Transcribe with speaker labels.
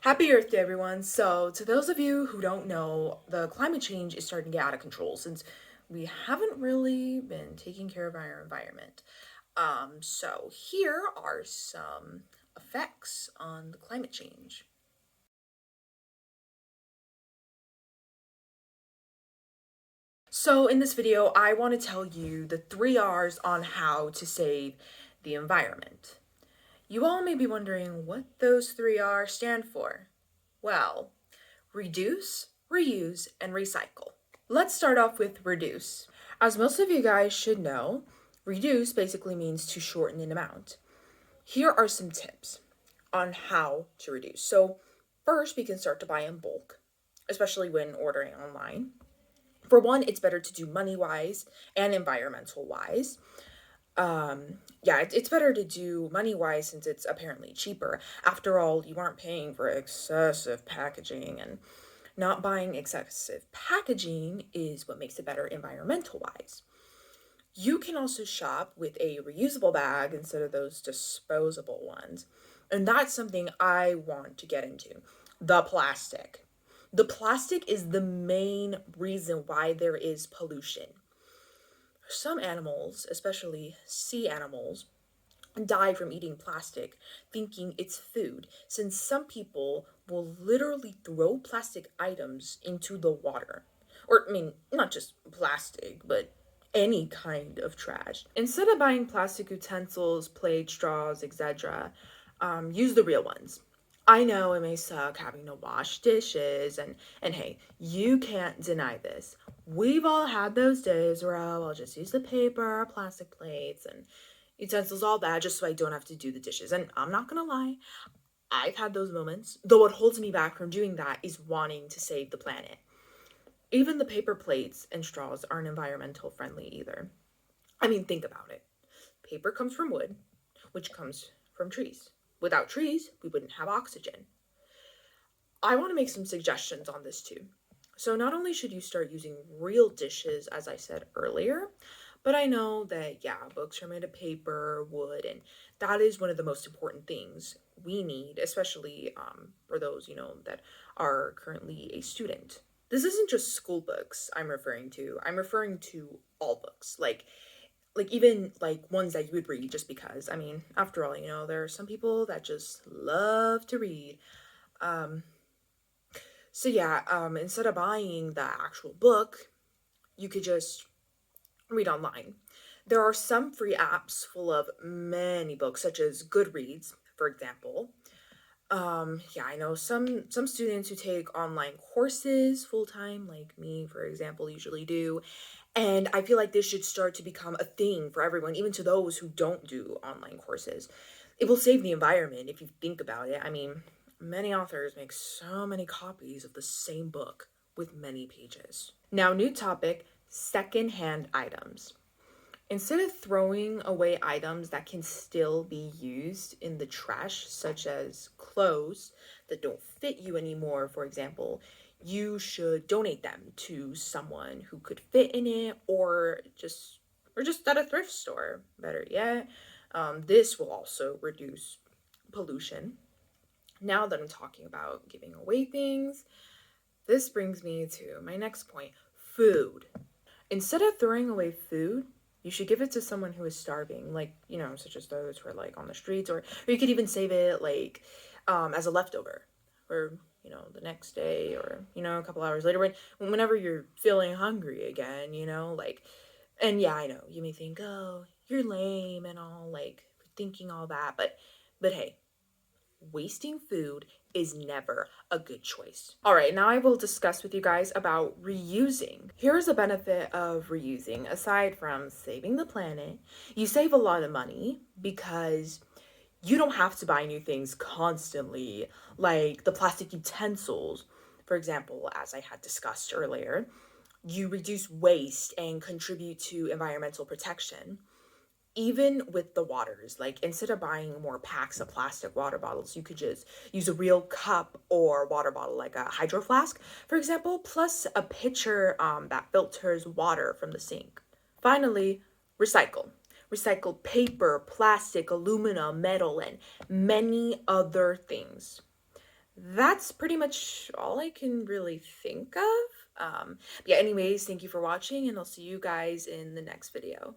Speaker 1: Happy Earth Day, everyone. So, to those of you who don't know, the climate change is starting to get out of control since we haven't really been taking care of our environment. So here are some effects on the climate change. So, in this video, I want to tell you the 3 R's on how to save the environment. You all may be wondering what those 3 R's stand for. Well, reduce, reuse, and recycle. Let's start off with reduce. As most of you guys should know, reduce basically means to shorten an amount. Here are some tips on how to reduce. So, first, we can start to buy in bulk, especially when ordering online. For one, it's better to do money wise and environmental wise. It's better to do money wise since it's apparently cheaper. After all, you aren't paying for excessive packaging, and not buying excessive packaging is what makes it better environmental wise. You can also shop with a reusable bag instead of those disposable ones. And that's something I want to get into. The plastic. The plastic is the main reason why there is pollution. Some animals, especially sea animals, die from eating plastic thinking it's food, since some people will literally throw plastic items into the water. Or, I mean, not just plastic, but any kind of trash. Instead of buying plastic utensils, plate, straws, etc., use the real ones. I know it may suck having to wash dishes, and hey, you can't deny this. We've all had those days where I'll just use the paper, plastic plates, and utensils, all that, just so I don't have to do the dishes. And I'm not gonna lie, I've had those moments. Though what holds me back from doing that is wanting to save the planet. Even the paper plates and straws aren't environmental friendly either. I mean, think about it. Paper comes from wood, which comes from trees. Without trees, we wouldn't have oxygen. I want to make some suggestions on this too. So, not only should you start using real dishes, as I said earlier, but I know that, yeah, books are made of paper, wood, and that is one of the most important things we need, especially for those, that are currently a student. This isn't just school books I'm referring to. I'm referring to all books, like even like ones that you would read just because. I mean, after all, there are some people that just love to read. Um, instead of buying the actual book, you could just read online. There are some free apps full of many books, such as Goodreads, for example. I know some students who take online courses full time, like me, for example, usually do. And I feel like this should start to become a thing for everyone, even to those who don't do online courses. It will save the environment if you think about it. I mean, many authors make so many copies of the same book with many pages. Now, new topic, secondhand items. Instead of throwing away items that can still be used in the trash, such as clothes that don't fit you anymore, for example, you should donate them to someone who could fit in it, or just at a thrift store. Better yet, this will also reduce pollution. Now that I'm talking about giving away things, this brings me to my next point: food. Instead of throwing away food, you should give it to someone who is starving, like, such as those who are like on the streets, or you could even save it like as a leftover for, the next day, or, a couple hours later whenever you're feeling hungry again, like. And yeah, I know you may think, oh, you're lame and all, like, for thinking all that, but hey, wasting food is never a good choice. All right, now I will discuss with you guys about reusing. Here's a benefit of reusing. Aside from saving the planet, you save a lot of money because you don't have to buy new things constantly, like the plastic utensils. For example, as I had discussed earlier, you reduce waste and contribute to environmental protection. Even with the waters, like instead of buying more packs of plastic water bottles, you could just use a real cup or water bottle, like a hydro flask, for example, plus a pitcher that filters water from the sink. Finally, recycle. Recycle paper, plastic, aluminum, metal, and many other things. That's pretty much all I can really think of. But yeah, anyways, thank you for watching, and I'll see you guys in the next video.